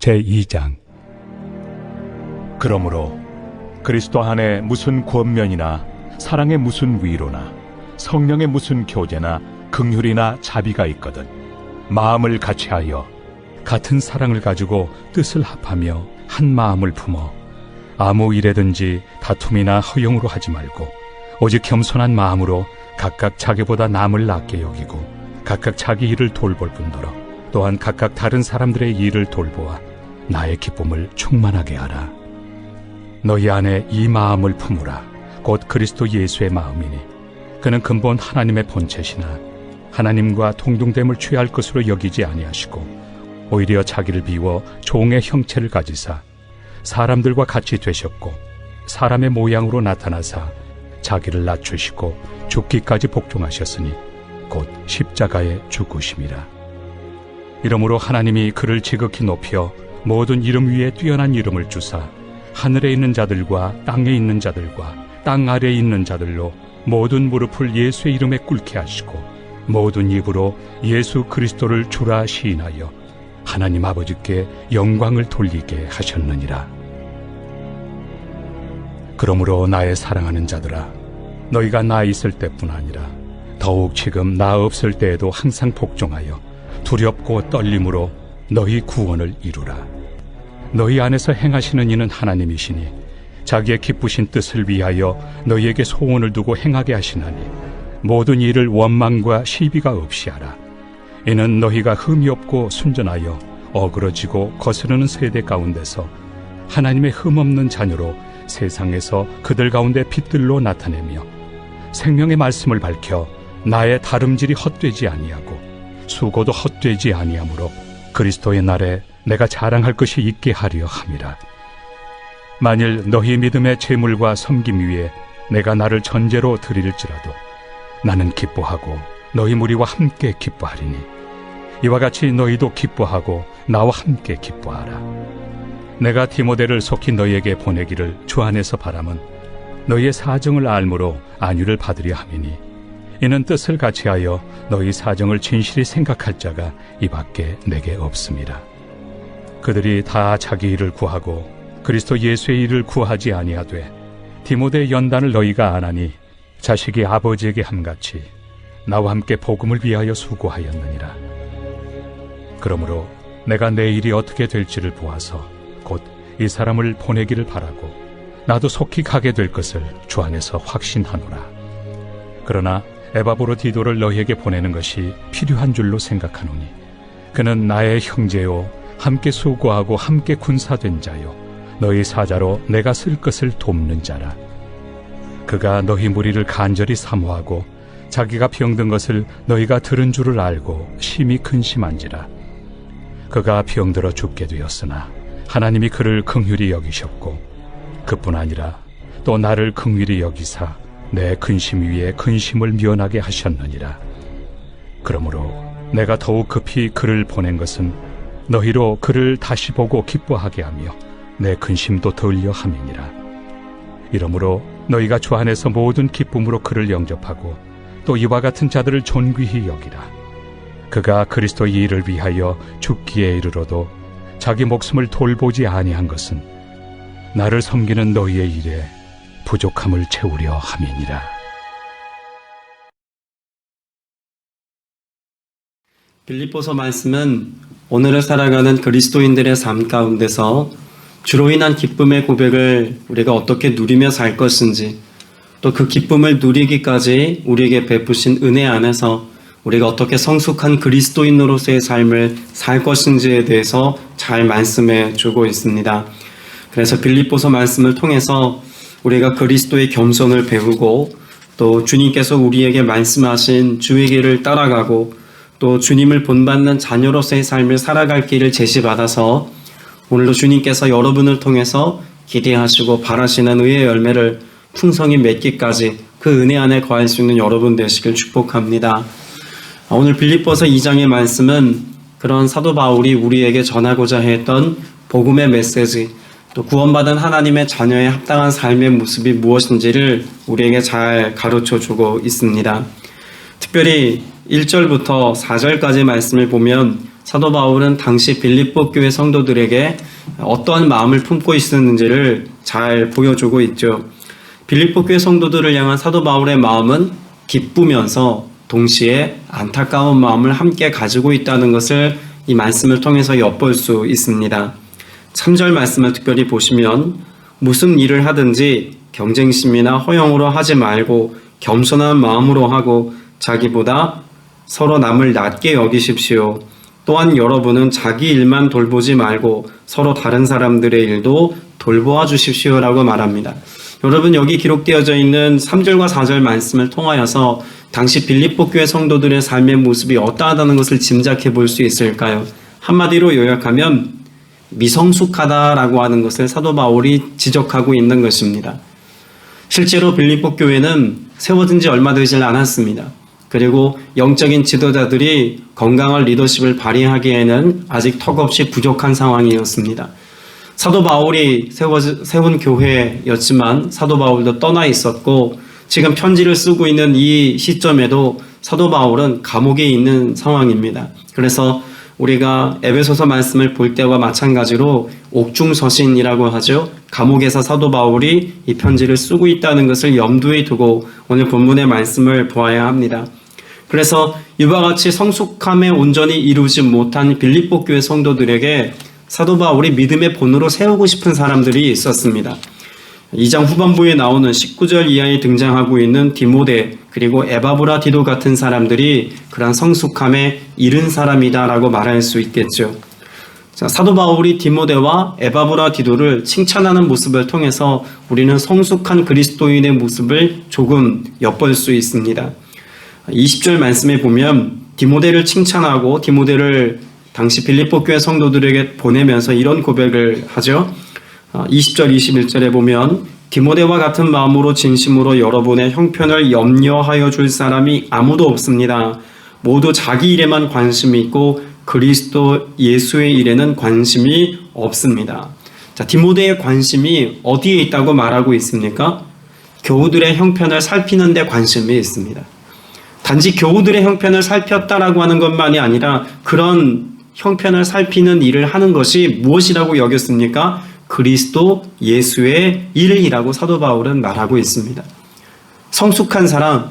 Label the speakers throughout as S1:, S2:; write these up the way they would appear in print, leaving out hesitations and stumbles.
S1: 제2장. 그러므로 그리스도 안에 무슨 권면이나 사랑의 무슨 위로나 성령의 무슨 교제나 긍휼이나 자비가 있거든 마음을 같이하여 같은 사랑을 가지고 뜻을 합하며 한 마음을 품어 아무 일에든지 다툼이나 허용으로 하지 말고 오직 겸손한 마음으로 각각 자기보다 남을 낫게 여기고 각각 자기 일을 돌볼 뿐더러 또한 각각 다른 사람들의 일을 돌보아 나의 기쁨을 충만하게 하라. 너희 안에 이 마음을 품으라. 곧 그리스도 예수의 마음이니 그는 근본 하나님의 본체시나 하나님과 동등됨을 취할 것으로 여기지 아니하시고 오히려 자기를 비워 종의 형체를 가지사 사람들과 같이 되셨고 사람의 모양으로 나타나사 자기를 낮추시고 죽기까지 복종하셨으니 곧 십자가에 죽으심이라. 이러므로 하나님이 그를 지극히 높여 모든 이름 위에 뛰어난 이름을 주사 하늘에 있는 자들과 땅에 있는 자들과 땅 아래에 있는 자들로 모든 무릎을 예수의 이름에 꿇게 하시고 모든 입으로 예수 그리스도를 주라 시인하여 하나님 아버지께 영광을 돌리게 하셨느니라. 그러므로 나의 사랑하는 자들아, 너희가 나 있을 때뿐 아니라 더욱 지금 나 없을 때에도 항상 복종하여 두렵고 떨림으로 너희 구원을 이루라. 너희 안에서 행하시는 이는 하나님이시니 자기의 기쁘신 뜻을 위하여 너희에게 소원을 두고 행하게 하시나니 모든 일을 원망과 시비가 없이 하라. 이는 너희가 흠이 없고 순전하여 어그러지고 거스르는 세대 가운데서 하나님의 흠없는 자녀로 세상에서 그들 가운데 빛들로 나타내며 생명의 말씀을 밝혀 나의 다름질이 헛되지 아니하고 수고도 헛되지 아니하므로 그리스도의 날에 내가 자랑할 것이 있게 하려 함이라. 만일 너희 믿음의 재물과 섬김 위에 내가 나를 전제로 드릴지라도 나는 기뻐하고 너희 무리와 함께 기뻐하리니 이와 같이 너희도 기뻐하고 나와 함께 기뻐하라. 내가 디모데를 속히 너희에게 보내기를 주 안에서 바람은 너희의 사정을 알므로 안위를 받으려 함이니 이는 뜻을 같이하여 너희 사정을 진실히 생각할 자가 이 밖에 내게 없습니다. 그들이 다 자기 일을 구하고 그리스도 예수의 일을 구하지 아니하되 디모데의 연단을 너희가 안하니 자식이 아버지에게 함같이 나와 함께 복음을 위하여 수고하였느니라. 그러므로 내가 내 일이 어떻게 될지를 보아서 곧 이 사람을 보내기를 바라고 나도 속히 가게 될 것을 주 안에서 확신하노라. 그러나 에바브로디도를 너희에게 보내는 것이 필요한 줄로 생각하노니 그는 나의 형제요 함께 수고하고 함께 군사된 자요 너희 사자로 내가 쓸 것을 돕는 자라. 그가 너희 무리를 간절히 사모하고 자기가 병든 것을 너희가 들은 줄을 알고 심히 근심한지라. 그가 병들어 죽게 되었으나 하나님이 그를 긍휼히 여기셨고 그뿐 아니라 또 나를 긍휼히 여기사 내 근심 위에 근심을 면하게 하셨느니라. 그러므로 내가 더욱 급히 그를 보낸 것은 너희로 그를 다시 보고 기뻐하게 하며 내 근심도 덜려 함이니라. 이러므로 너희가 주 안에서 모든 기쁨으로 그를 영접하고 또 이와 같은 자들을 존귀히 여기라. 그가 그리스도의 일을 위하여 죽기에 이르러도 자기 목숨을 돌보지 아니한 것은 나를 섬기는 너희의 일에 부족함을 채우려 함이니라.
S2: 빌립보서 말씀은 오늘을 살아가는 그리스도인들의 삶 가운데서 주로 인한 기쁨의 고백을 우리가 어떻게 누리며 살 것인지, 또 그 기쁨을 누리기까지 우리에게 베푸신 은혜 안에서 우리가 어떻게 성숙한 그리스도인으로서의 삶을 살 것인지에 대해서 잘 말씀해 주고 있습니다. 그래서 빌립보서 말씀을 통해서 우리가 그리스도의 겸손을 배우고 또 주님께서 우리에게 말씀하신 주의 길을 따라가고 또 주님을 본받는 자녀로서의 삶을 살아갈 길을 제시받아서 오늘도 주님께서 여러분을 통해서 기대하시고 바라시는 의의 열매를 풍성히 맺기까지 그 은혜 안에 거할 수 있는 여러분 되시길 축복합니다. 오늘 빌립보서 2장의 말씀은 그런 사도 바울이 우리에게 전하고자 했던 복음의 메시지, 또 구원받은 하나님의 자녀의 합당한 삶의 모습이 무엇인지를 우리에게 잘 가르쳐주고 있습니다. 특별히 1절부터 4절까지 말씀을 보면 사도 바울은 당시 빌립보 교회 성도들에게 어떠한 마음을 품고 있었는지를 잘 보여주고 있죠. 빌립보 교회 성도들을 향한 사도 바울의 마음은 기쁘면서 동시에 안타까운 마음을 함께 가지고 있다는 것을 이 말씀을 통해서 엿볼 수 있습니다. 3절 말씀을 특별히 보시면 무슨 일을 하든지 경쟁심이나 허영으로 하지 말고 겸손한 마음으로 하고 자기보다 서로 남을 낮게 여기십시오. 또한 여러분은 자기 일만 돌보지 말고 서로 다른 사람들의 일도 돌보아 주십시오라고 말합니다. 여러분, 여기 기록되어져 있는 3절과 4절 말씀을 통하여서 당시 빌립보 교회 성도들의 삶의 모습이 어떠하다는 것을 짐작해 볼 수 있을까요? 한마디로 요약하면 미성숙하다라고 하는 것을 사도 바울이 지적하고 있는 것입니다. 실제로 빌립보 교회는 세워진 지 얼마 되지 않았습니다. 그리고 영적인 지도자들이 건강한 리더십을 발휘하기에는 아직 턱없이 부족한 상황이었습니다. 사도 바울이 세운 교회였지만 사도 바울도 떠나 있었고 지금 편지를 쓰고 있는 이 시점에도 사도 바울은 감옥에 있는 상황입니다. 그래서 우리가 에베소서 말씀을 볼 때와 마찬가지로 옥중서신이라고 하죠. 감옥에서 사도 바울이 이 편지를 쓰고 있다는 것을 염두에 두고 오늘 본문의 말씀을 보아야 합니다. 그래서 이와 같이 성숙함에 온전히 이루지 못한 빌립보 교회 성도들에게 사도 바울이 믿음의 본으로 세우고 싶은 사람들이 있었습니다. 2장 후반부에 나오는 19절 이하에 등장하고 있는 디모데 그리고 에바브라디도 같은 사람들이 그러한 성숙함에 이른 사람이다라고 말할 수 있겠죠. 자, 사도 바울이 디모데와 에바브라디도를 칭찬하는 모습을 통해서 우리는 성숙한 그리스도인의 모습을 조금 엿볼 수 있습니다. 20절 말씀에 보면 디모데를 칭찬하고 디모데를 당시 빌립보 교회 성도들에게 보내면서 이런 고백을 하죠. 20절 21절에 보면 디모데와 같은 마음으로 진심으로 여러분의 형편을 염려하여 줄 사람이 아무도 없습니다. 모두 자기 일에만 관심이 있고 그리스도 예수의 일에는 관심이 없습니다. 자, 디모데의 관심이 어디에 있다고 말하고 있습니까? 교우들의 형편을 살피는 데 관심이 있습니다. 단지 교우들의 형편을 살폈다라고 하는 것만이 아니라 그런 형편을 살피는 일을 하는 것이 무엇이라고 여겼습니까? 그리스도 예수의 일이라고 사도 바울은 말하고 있습니다. 성숙한 사람,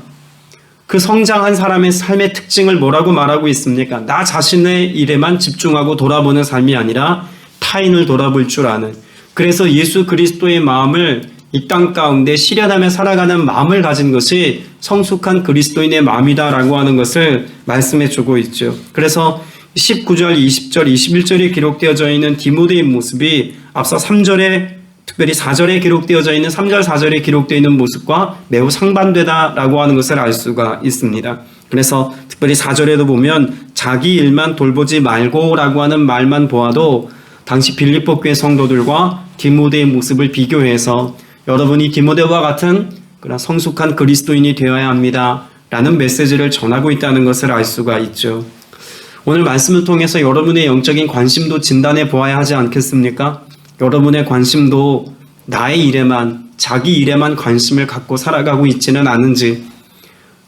S2: 그 성장한 사람의 삶의 특징을 뭐라고 말하고 있습니까? 나 자신의 일에만 집중하고 돌아보는 삶이 아니라 타인을 돌아볼 줄 아는, 그래서 예수 그리스도의 마음을 이 땅 가운데 실현하며 살아가는 마음을 가진 것이 성숙한 그리스도인의 마음이다라고 하는 것을 말씀해 주고 있죠. 그래서 19절, 20절, 21절에 기록되어져 있는 디모데의 모습이 앞서 3절에 특별히 4절에 기록되어져 있는 3절, 4절에 기록되어 있는 모습과 매우 상반되다라고 하는 것을 알 수가 있습니다. 그래서 특별히 4절에도 보면 자기 일만 돌보지 말고라고 하는 말만 보아도 당시 빌립보 교회 성도들과 디모데의 모습을 비교해서 여러분이 디모데와 같은 그런 성숙한 그리스도인이 되어야 합니다 라는 메시지를 전하고 있다는 것을 알 수가 있죠. 오늘 말씀을 통해서 여러분의 영적인 관심도 진단해 보아야 하지 않겠습니까? 여러분의 관심도 나의 일에만, 자기 일에만 관심을 갖고 살아가고 있지는 않은지,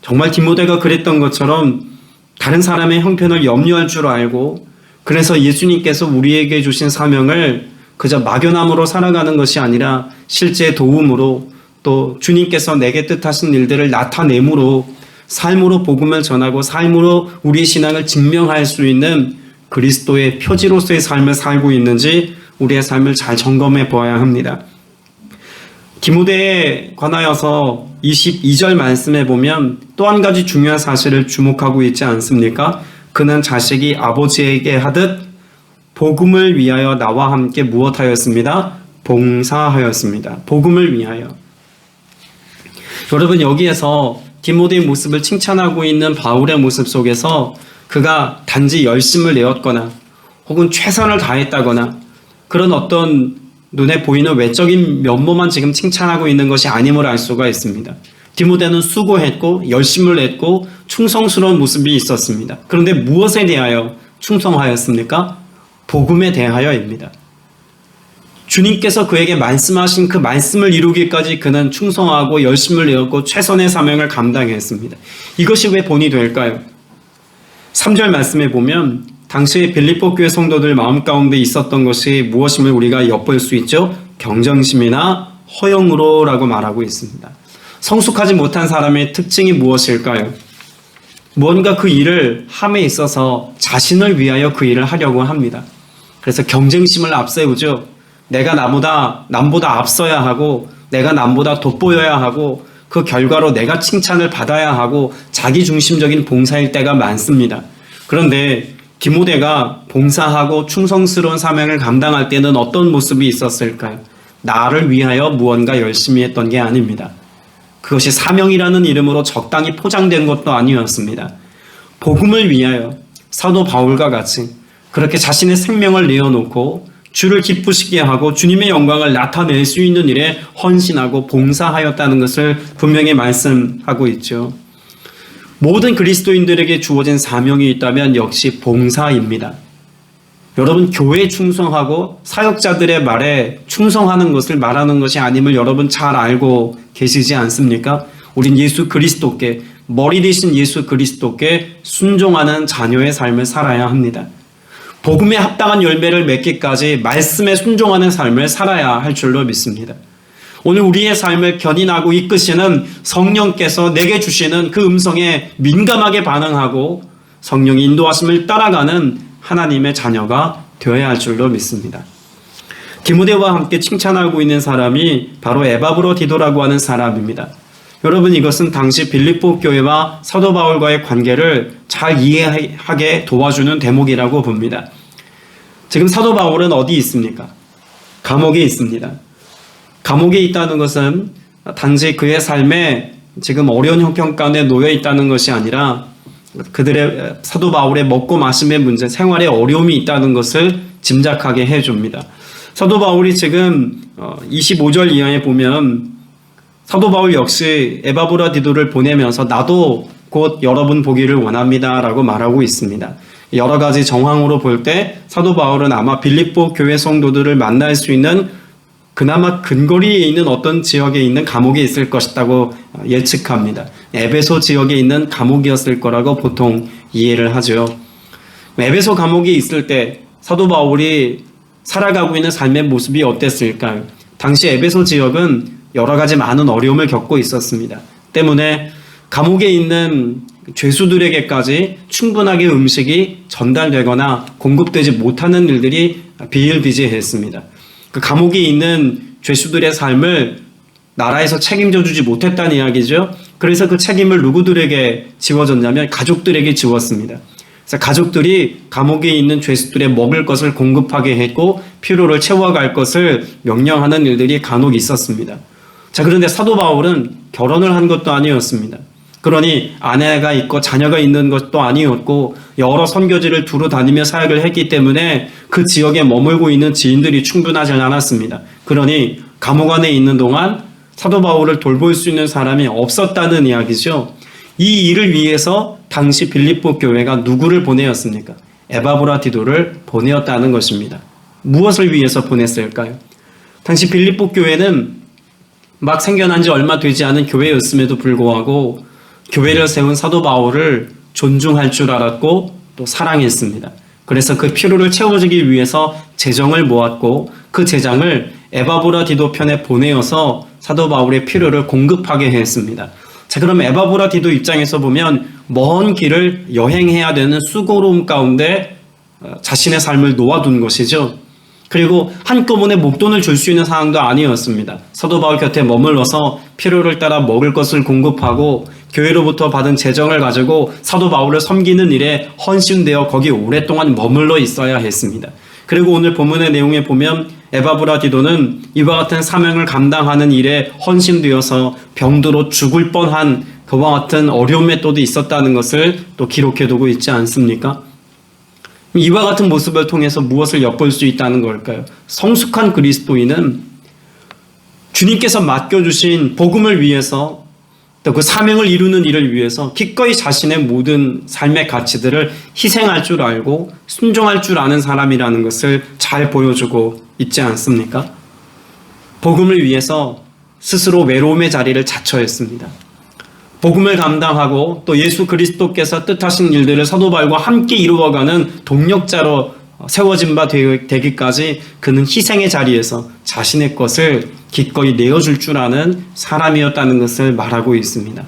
S2: 정말 디모데가 그랬던 것처럼 다른 사람의 형편을 염려할 줄 알고 그래서 예수님께서 우리에게 주신 사명을 그저 막연함으로 살아가는 것이 아니라 실제 도움으로 또 주님께서 내게 뜻하신 일들을 나타내므로 삶으로 복음을 전하고 삶으로 우리의 신앙을 증명할 수 있는 그리스도의 표지로서의 삶을 살고 있는지 우리의 삶을 잘 점검해 보아야 합니다. 디모데에 관하여서 22절 말씀에 보면 또 한 가지 중요한 사실을 주목하고 있지 않습니까? 그는 자식이 아버지에게 하듯 복음을 위하여 나와 함께 무엇하였습니다? 봉사하였습니다. 복음을 위하여. 여러분, 여기에서 디모데의 모습을 칭찬하고 있는 바울의 모습 속에서 그가 단지 열심을 내었거나 혹은 최선을 다했다거나 그런 어떤 눈에 보이는 외적인 면모만 지금 칭찬하고 있는 것이 아님을 알 수가 있습니다. 디모데는 수고했고 열심을 냈고 충성스러운 모습이 있었습니다. 그런데 무엇에 대하여 충성하였습니까? 복음에 대하여입니다. 주님께서 그에게 말씀하신 그 말씀을 이루기까지 그는 충성하고 열심을 내었고 최선의 사명을 감당했습니다. 이것이 왜 본이 될까요? 3절 말씀에 보면 당시 빌립보 교회 성도들 마음 가운데 있었던 것이 무엇임을 우리가 엿볼 수 있죠? 경쟁심이나 허영으로라고 말하고 있습니다. 성숙하지 못한 사람의 특징이 무엇일까요? 무언가 그 일을 함에 있어서 자신을 위하여 그 일을 하려고 합니다. 그래서 경쟁심을 앞세우죠. 내가 남보다 앞서야 하고, 내가 남보다 돋보여야 하고, 그 결과로 내가 칭찬을 받아야 하고, 자기중심적인 봉사일 때가 많습니다. 그런데 디모데가 봉사하고 충성스러운 사명을 감당할 때는 어떤 모습이 있었을까요? 나를 위하여 무언가 열심히 했던 게 아닙니다. 그것이 사명이라는 이름으로 적당히 포장된 것도 아니었습니다. 복음을 위하여 사도 바울과 같이 그렇게 자신의 생명을 내어놓고 주를 기쁘시게 하고 주님의 영광을 나타낼 수 있는 일에 헌신하고 봉사하였다는 것을 분명히 말씀하고 있죠. 모든 그리스도인들에게 주어진 사명이 있다면 역시 봉사입니다. 여러분, 교회에 충성하고 사역자들의 말에 충성하는 것을 말하는 것이 아님을 여러분 잘 알고 계시지 않습니까? 우린 예수 그리스도께, 머리 되신 예수 그리스도께 순종하는 자녀의 삶을 살아야 합니다. 복음에 합당한 열매를 맺기까지 말씀에 순종하는 삶을 살아야 할 줄로 믿습니다. 오늘 우리의 삶을 견인하고 이끄시는 성령께서 내게 주시는 그 음성에 민감하게 반응하고 성령의 인도하심을 따라가는 하나님의 자녀가 되어야 할 줄로 믿습니다. 디모데와 함께 칭찬하고 있는 사람이 바로 에바브로디도라고 하는 사람입니다. 여러분, 이것은 당시 빌립보 교회와 사도 바울과의 관계를 잘 이해하게 도와주는 대목이라고 봅니다. 지금 사도 바울은 어디 있습니까? 감옥에 있습니다. 감옥에 있다는 것은 당시 그의 삶에 지금 어려운 형편 가운데 놓여 있다는 것이 아니라 그들의 사도 바울의 먹고 마심의 문제, 생활에 어려움이 있다는 것을 짐작하게 해줍니다. 사도 바울이 지금 25절 이하에 보면 사도 바울 역시 에바브라디도를 보내면서 나도 곧 여러분 보기를 원합니다 라고 말하고 있습니다. 여러 가지 정황으로 볼 때 사도 바울은 아마 빌립보 교회 성도들을 만날 수 있는 그나마 근거리에 있는 어떤 지역에 있는 감옥에 있을 것이라고 예측합니다. 에베소 지역에 있는 감옥이었을 거라고 보통 이해를 하죠. 에베소 감옥에 있을 때 사도 바울이 살아가고 있는 삶의 모습이 어땠을까요? 당시 에베소 지역은 여러 가지 많은 어려움을 겪고 있었습니다. 때문에 감옥에 있는 죄수들에게까지 충분하게 음식이 전달되거나 공급되지 못하는 일들이 비일비재했습니다. 그 감옥에 있는 죄수들의 삶을 나라에서 책임져 주지 못했다는 이야기죠. 그래서 그 책임을 누구들에게 지워졌냐면 가족들에게 지웠습니다. 그래서 가족들이 감옥에 있는 죄수들의 먹을 것을 공급하게 했고 필요를 채워갈 것을 명령하는 일들이 간혹 있었습니다. 자, 그런데 사도 바울은 결혼을 한 것도 아니었습니다. 그러니 아내가 있고 자녀가 있는 것도 아니었고 여러 선교지를 두루 다니며 사역을 했기 때문에 그 지역에 머물고 있는 지인들이 충분하지 않았습니다. 그러니 감옥 안에 있는 동안 사도 바울을 돌볼 수 있는 사람이 없었다는 이야기죠. 이 일을 위해서 당시 빌립보 교회가 누구를 보내었습니까? 에바브라디도를 보내었다는 것입니다. 무엇을 위해서 보냈을까요? 당시 빌립보 교회는 막 생겨난 지 얼마 되지 않은 교회였음에도 불구하고 교회를 세운 사도 바울을 존중할 줄 알았고 또 사랑했습니다. 그래서 그 필요를 채워주기 위해서 재정을 모았고 그 재정을 에바브라디도 편에 보내어서 사도 바울의 필요를 공급하게 했습니다. 자, 그럼 에바브라디도 입장에서 보면 먼 길을 여행해야 되는 수고로움 가운데 자신의 삶을 놓아둔 것이죠. 그리고 한꺼번에 목돈을 줄 수 있는 상황도 아니었습니다. 사도 바울 곁에 머물러서 필요를 따라 먹을 것을 공급하고 교회로부터 받은 재정을 가지고 사도 바울을 섬기는 일에 헌신되어 거기 오랫동안 머물러 있어야 했습니다. 그리고 오늘 본문의 내용에 보면 에바브라디도는 이와 같은 사명을 감당하는 일에 헌신되어서 병들어 죽을 뻔한 그와 같은 어려움에 또 있었다는 것을 또 기록해두고 있지 않습니까? 이와 같은 모습을 통해서 무엇을 엿볼 수 있다는 걸까요? 성숙한 그리스도인은 주님께서 맡겨주신 복음을 위해서 또 그 사명을 이루는 일을 위해서 기꺼이 자신의 모든 삶의 가치들을 희생할 줄 알고 순종할 줄 아는 사람이라는 것을 잘 보여주고 있지 않습니까? 복음을 위해서 스스로 외로움의 자리를 자처했습니다. 복음을 감당하고 또 예수 그리스도께서 뜻하신 일들을 사도 바울과 함께 이루어가는 동력자로 세워진 바 되기까지 그는 희생의 자리에서 자신의 것을 기꺼이 내어줄 줄 아는 사람이었다는 것을 말하고 있습니다.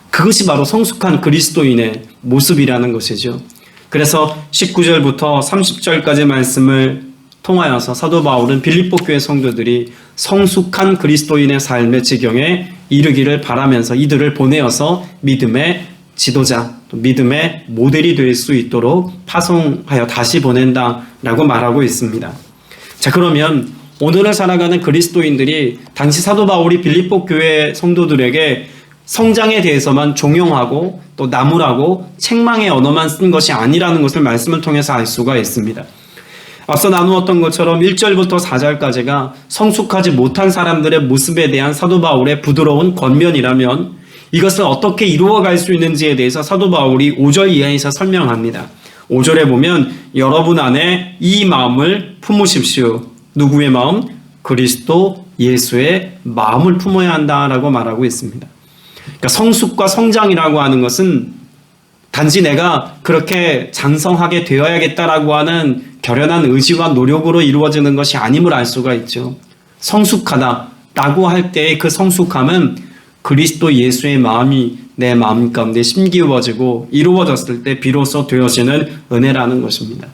S2: 그것이 바로 성숙한 그리스도인의 모습이라는 것이죠. 그래서 19절부터 30절까지 말씀을 통하여서 사도 바울은 빌립보 교회 성도들이 성숙한 그리스도인의 삶의 지경에 이르기를 바라면서 이들을 보내어서 믿음의 지도자, 또 믿음의 모델이 될 수 있도록 파송하여 다시 보낸다라고 말하고 있습니다. 자, 그러면 오늘을 살아가는 그리스도인들이 당시 사도 바울이 빌립보 교회 성도들에게 성장에 대해서만 종용하고 또 나무라고 책망의 언어만 쓴 것이 아니라는 것을 말씀을 통해서 알 수가 있습니다. 앞서 나누었던 것처럼 1절부터 4절까지가 성숙하지 못한 사람들의 모습에 대한 사도 바울의 부드러운 권면이라면 이것을 어떻게 이루어갈 수 있는지에 대해서 사도 바울이 5절 이하에서 설명합니다. 5절에 보면 여러분 안에 이 마음을 품으십시오. 누구의 마음? 그리스도 예수의 마음을 품어야 한다라고 말하고 있습니다. 그러니까 성숙과 성장이라고 하는 것은 단지 내가 그렇게 장성하게 되어야겠다라고 하는 결연한 의지와 노력으로 이루어지는 것이 아님을 알 수가 있죠. 성숙하다라고 할 때의 그 성숙함은 그리스도 예수의 마음이 내 마음 가운데 심기워지고 이루어졌을 때 비로소 되어지는 은혜라는 것입니다.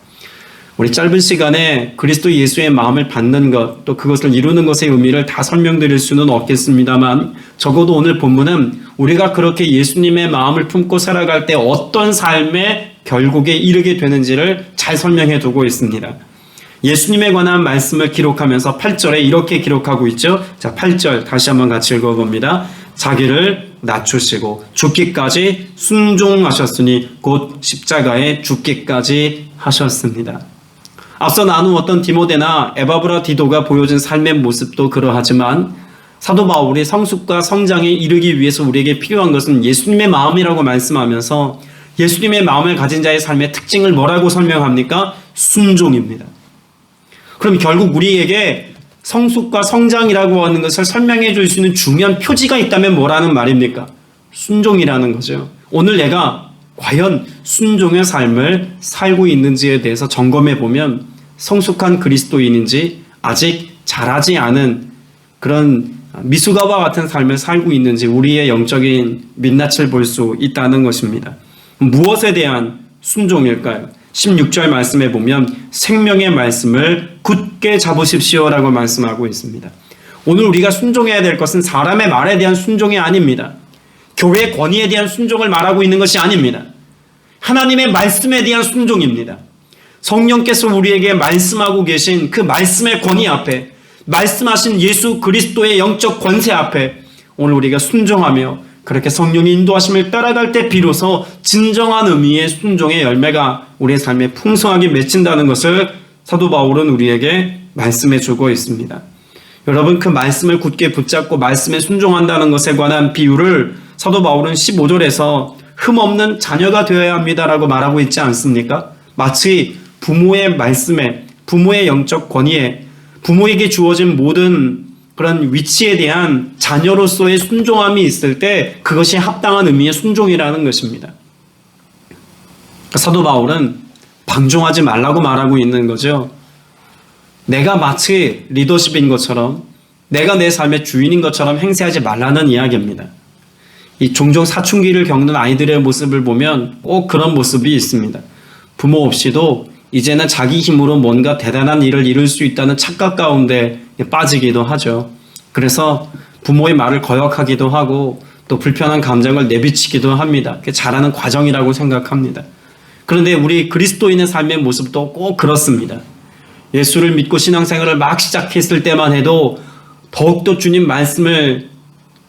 S2: 우리 짧은 시간에 그리스도 예수의 마음을 받는 것, 또 그것을 이루는 것의 의미를 다 설명드릴 수는 없겠습니다만 적어도 오늘 본문은 우리가 그렇게 예수님의 마음을 품고 살아갈 때 어떤 삶의 결국에 이르게 되는지를 잘 설명해 두고 있습니다. 예수님에 관한 말씀을 기록하면서 8절에 이렇게 기록하고 있죠. 자, 8절 다시 한번 같이 읽어봅니다. 자기를 낮추시고 죽기까지 순종하셨으니 곧 십자가에 죽기까지 하셨습니다. 앞서 나누었던 디모데나 에바브라 디도가 보여준 삶의 모습도 그러하지만 사도 바울이 성숙과 성장에 이르기 위해서 우리에게 필요한 것은 예수님의 마음이라고 말씀하면서 예수님의 마음을 가진 자의 삶의 특징을 뭐라고 설명합니까? 순종입니다. 그럼 결국 우리에게 성숙과 성장이라고 하는 것을 설명해 줄 수 있는 중요한 표지가 있다면 뭐라는 말입니까? 순종이라는 거죠. 오늘 내가 과연 순종의 삶을 살고 있는지에 대해서 점검해 보면 성숙한 그리스도인인지 아직 자라지 않은 그런 미숙아와 같은 삶을 살고 있는지 우리의 영적인 민낯을 볼 수 있다는 것입니다. 무엇에 대한 순종일까요? 16절 말씀에 보면 생명의 말씀을 굳게 잡으십시오라고 말씀하고 있습니다. 오늘 우리가 순종해야 될 것은 사람의 말에 대한 순종이 아닙니다. 교회의 권위에 대한 순종을 말하고 있는 것이 아닙니다. 하나님의 말씀에 대한 순종입니다. 성령께서 우리에게 말씀하고 계신 그 말씀의 권위 앞에, 말씀하신 예수 그리스도의 영적 권세 앞에 오늘 우리가 순종하며 그렇게 성령의 인도하심을 따라갈 때 비로소 진정한 의미의 순종의 열매가 우리의 삶에 풍성하게 맺힌다는 것을 사도 바울은 우리에게 말씀해 주고 있습니다. 여러분, 그 말씀을 굳게 붙잡고 말씀에 순종한다는 것에 관한 비유를 사도 바울은 15절에서 흠없는 자녀가 되어야 합니다라고 말하고 있지 않습니까? 마치 부모의 말씀에, 부모의 영적 권위에, 부모에게 주어진 모든 그런 위치에 대한 자녀로서의 순종함이 있을 때 그것이 합당한 의미의 순종이라는 것입니다. 사도 바울은 방종하지 말라고 말하고 있는 거죠. 내가 마치 리더십인 것처럼, 내가 내 삶의 주인인 것처럼 행세하지 말라는 이야기입니다. 이 종종 사춘기를 겪는 아이들의 모습을 보면 꼭 그런 모습이 있습니다. 부모 없이도 이제는 자기 힘으로 뭔가 대단한 일을 이룰 수 있다는 착각 가운데 빠지기도 하죠. 그래서 부모의 말을 거역하기도 하고 또 불편한 감정을 내비치기도 합니다. 그게 자라는 과정이라고 생각합니다. 그런데 우리 그리스도인의 삶의 모습도 꼭 그렇습니다. 예수를 믿고 신앙생활을 막 시작했을 때만 해도 더욱더 주님 말씀을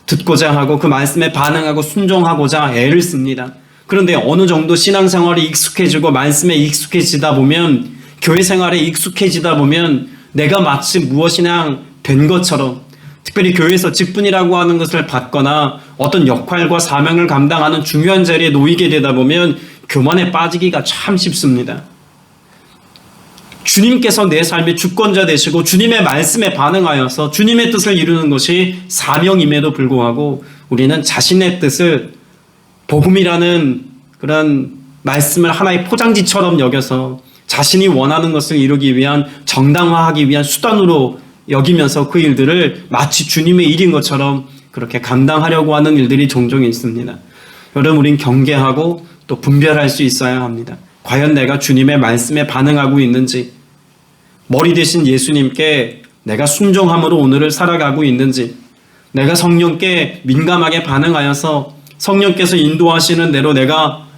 S2: 듣고자 하고 그 말씀에 반응하고 순종하고자 애를 씁니다. 그런데 어느 정도 신앙생활이 익숙해지고 말씀에 익숙해지다 보면, 교회 생활에 익숙해지다 보면 내가 마치 무엇이나 된 것처럼, 특별히 교회에서 직분이라고 하는 것을 받거나 어떤 역할과 사명을 감당하는 중요한 자리에 놓이게 되다 보면 교만에 빠지기가 참 쉽습니다. 주님께서 내 삶의 주권자 되시고 주님의 말씀에 반응하여서 주님의 뜻을 이루는 것이 사명임에도 불구하고 우리는 자신의 뜻을 복음이라는 그런 말씀을 하나의 포장지처럼 여겨서 자신이 원하는 것을 이루기 위한 정당화하기 위한 수단으로 여기면서 그 일들을 마치 주님의 일인 것처럼 그렇게 감당하려고 하는 일들이 종종 있습니다. 여러분, 우린 경계하고 또 분별할 수 있어야 합니다. 과연 내가 주님의 말씀에 반응하고 있는지, 머리 대신 예수님께 내가 순종함으로 오늘을 살아가고 있는지, 내가 성령께 민감하게 반응하여서 성령께서 인도하시는 대로 내가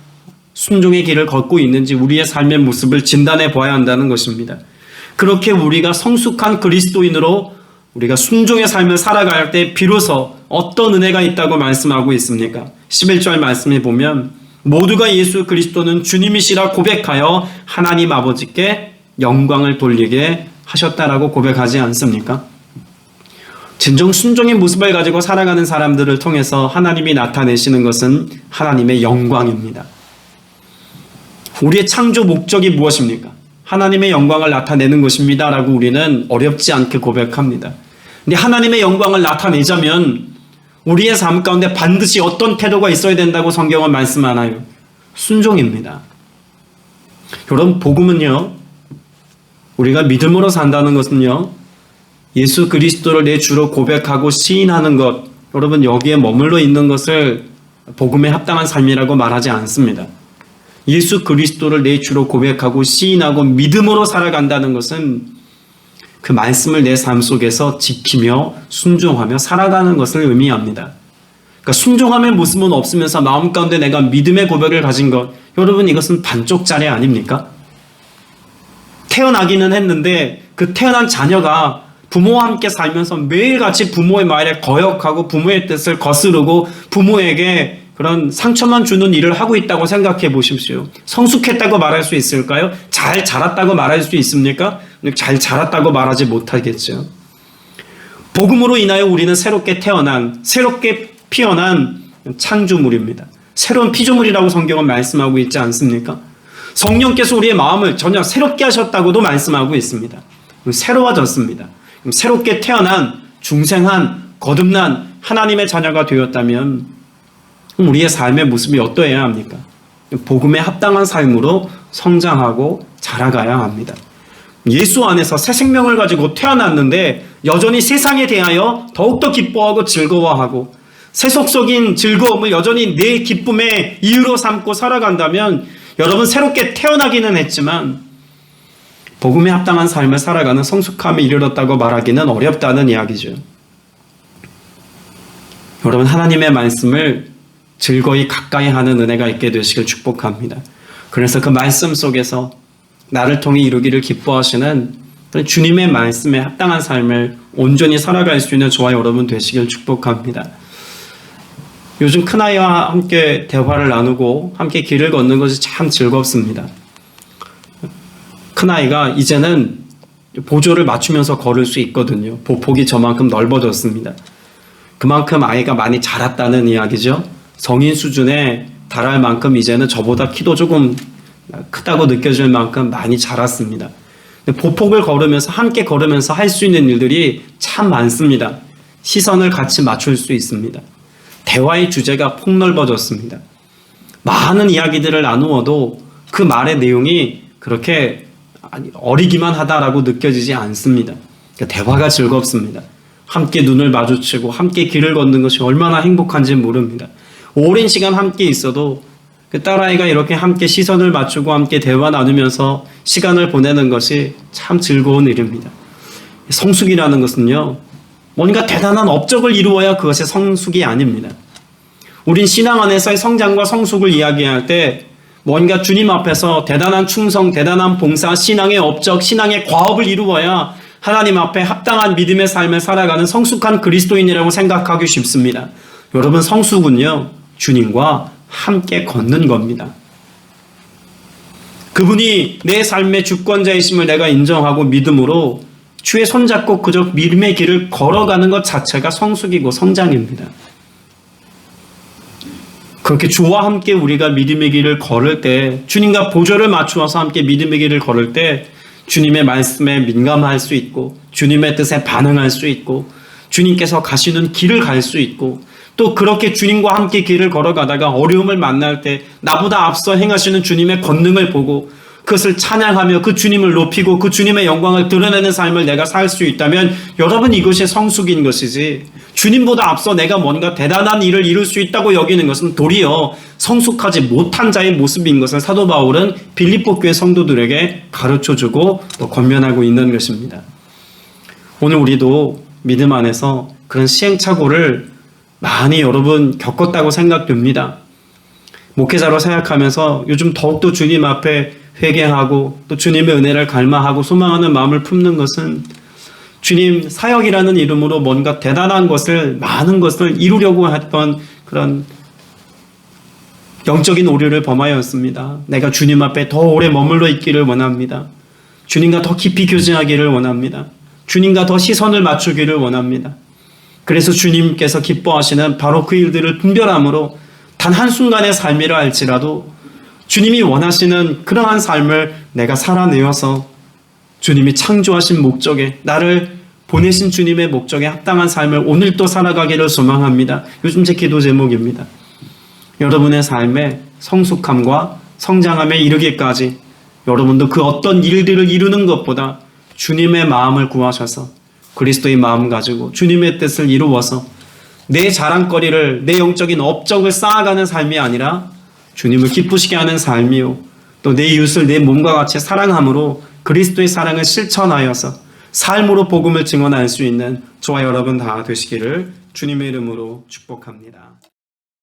S2: 순종의 길을 걷고 있는지 우리의 삶의 모습을 진단해 보아야 한다는 것입니다. 그렇게 우리가 성숙한 그리스도인으로 우리가 순종의 삶을 살아갈 때 비로소 어떤 은혜가 있다고 말씀하고 있습니까? 11절 말씀에 보면 모두가 예수 그리스도는 주님이시라 고백하여 하나님 아버지께 영광을 돌리게 하셨다라고 고백하지 않습니까? 진정 순종의 모습을 가지고 살아가는 사람들을 통해서 하나님이 나타내시는 것은 하나님의 영광입니다. 우리의 창조 목적이 무엇입니까? 하나님의 영광을 나타내는 것입니다 라고 우리는 어렵지 않게 고백합니다. 근데 하나님의 영광을 나타내자면 우리의 삶 가운데 반드시 어떤 태도가 있어야 된다고 성경은 말씀하나요? 순종입니다. 여러분, 복음은요, 우리가 믿음으로 산다는 것은요, 예수 그리스도를 내 주로 고백하고 시인하는 것, 여러분 여기에 머물러 있는 것을 복음에 합당한 삶이라고 말하지 않습니다. 예수 그리스도를 내 주로 고백하고 시인하고 믿음으로 살아간다는 것은 그 말씀을 내 삶 속에서 지키며 순종하며 살아가는 것을 의미합니다. 그러니까 순종함의 모습은 없으면서 마음 가운데 내가 믿음의 고백을 가진 것, 여러분 이것은 반쪽짜리 아닙니까? 태어나기는 했는데 그 태어난 자녀가 부모와 함께 살면서 매일같이 부모의 말에 거역하고 부모의 뜻을 거스르고 부모에게 그런 상처만 주는 일을 하고 있다고 생각해 보십시오. 성숙했다고 말할 수 있을까요? 잘 자랐다고 말할 수 있습니까? 잘 자랐다고 말하지 못하겠죠. 복음으로 인하여 우리는 새롭게 피어난 창조물입니다. 새로운 피조물이라고 성경은 말씀하고 있지 않습니까? 성령께서 우리의 마음을 전혀 새롭게 하셨다고도 말씀하고 있습니다. 새로워졌습니다. 새롭게 태어난 중생한 거듭난 하나님의 자녀가 되었다면 우리의 삶의 모습이 어떠해야 합니까? 복음에 합당한 삶으로 성장하고 자라가야 합니다. 예수 안에서 새 생명을 가지고 태어났는데 여전히 세상에 대하여 더욱더 기뻐하고 즐거워하고 세속적인 즐거움을 여전히 내 기쁨의 이유로 삼고 살아간다면 여러분, 새롭게 태어나기는 했지만 복음에 합당한 삶을 살아가는 성숙함에 이르렀다고 말하기는 어렵다는 이야기죠. 여러분, 하나님의 말씀을 즐거이 가까이 하는 은혜가 있게 되시길 축복합니다. 그래서 그 말씀 속에서 나를 통해 이루기를 기뻐하시는 주님의 말씀에 합당한 삶을 온전히 살아갈 수 있는 저와 여러분 되시길 축복합니다. 요즘 큰아이와 함께 대화를 나누고 함께 길을 걷는 것이 참 즐겁습니다. 큰아이가 이제는 보조를 맞추면서 걸을 수 있거든요. 보폭이 저만큼 넓어졌습니다. 그만큼 아이가 많이 자랐다는 이야기죠. 성인 수준에 달할 만큼 이제는 저보다 키도 조금 크다고 느껴질 만큼 많이 자랐습니다. 보폭을 걸으면서 함께 걸으면서 할 수 있는 일들이 참 많습니다. 시선을 같이 맞출 수 있습니다. 대화의 주제가 폭넓어졌습니다. 많은 이야기들을 나누어도 그 말의 내용이 그렇게 어리기만 하다라고 느껴지지 않습니다. 대화가 즐겁습니다. 함께 눈을 마주치고 함께 길을 걷는 것이 얼마나 행복한지 모릅니다. 오랜 시간 함께 있어도 그 딸아이가 이렇게 함께 시선을 맞추고 함께 대화 나누면서 시간을 보내는 것이 참 즐거운 일입니다. 성숙이라는 것은요, 뭔가 대단한 업적을 이루어야 그것이 성숙이 아닙니다. 우린 신앙 안에서의 성장과 성숙을 이야기할 때 뭔가 주님 앞에서 대단한 충성, 대단한 봉사, 신앙의 업적, 신앙의 과업을 이루어야 하나님 앞에 합당한 믿음의 삶을 살아가는 성숙한 그리스도인이라고 생각하기 쉽습니다. 여러분, 성숙은요, 주님과 함께 걷는 겁니다. 그분이 내 삶의 주권자이심을 내가 인정하고 믿음으로 주의 손잡고 그저 믿음의 길을 걸어가는 것 자체가 성숙이고 성장입니다. 그렇게 주와 함께 우리가 믿음의 길을 걸을 때, 주님과 보조를 맞추어서 함께 믿음의 길을 걸을 때 주님의 말씀에 민감할 수 있고 주님의 뜻에 반응할 수 있고 주님께서 가시는 길을 갈 수 있고 또 그렇게 주님과 함께 길을 걸어가다가 어려움을 만날 때 나보다 앞서 행하시는 주님의 권능을 보고 그것을 찬양하며 그 주님을 높이고 그 주님의 영광을 드러내는 삶을 내가 살 수 있다면 여러분, 이것이 성숙인 것이지, 주님보다 앞서 내가 뭔가 대단한 일을 이룰 수 있다고 여기는 것은 도리어 성숙하지 못한 자의 모습인 것을 사도 바울은 빌립보 교회 성도들에게 가르쳐주고 또 권면하고 있는 것입니다. 오늘 우리도 믿음 안에서 그런 시행착오를 많이 여러분 겪었다고 생각됩니다. 목회자로 생각하면서 요즘 더욱더 주님 앞에 회개하고 또 주님의 은혜를 갈망하고 소망하는 마음을 품는 것은 주님 사역이라는 이름으로 뭔가 대단한 것을, 많은 것을 이루려고 했던 그런 영적인 오류를 범하였습니다. 내가 주님 앞에 더 오래 머물러 있기를 원합니다. 주님과 더 깊이 교제하기를 원합니다. 주님과 더 시선을 맞추기를 원합니다. 그래서 주님께서 기뻐하시는 바로 그 일들을 분별함으로 단 한순간의 삶이라 할지라도 주님이 원하시는 그러한 삶을 내가 살아내어서 주님이 창조하신 목적에, 나를 보내신 주님의 목적에 합당한 삶을 오늘 또 살아가기를 소망합니다. 요즘 제 기도 제목입니다. 여러분의 삶의 성숙함과 성장함에 이르기까지 여러분도 그 어떤 일들을 이루는 것보다 주님의 마음을 구하셔서 그리스도의 마음 가지고 주님의 뜻을 이루어서 내 자랑거리를, 내 영적인 업적을 쌓아가는 삶이 아니라 주님을 기쁘시게 하는 삶이요, 또 내 이웃을 내 몸과 같이 사랑함으로 그리스도의 사랑을 실천하여서 삶으로 복음을 증언할 수 있는 저와 여러분 다 되시기를 주님의 이름으로 축복합니다.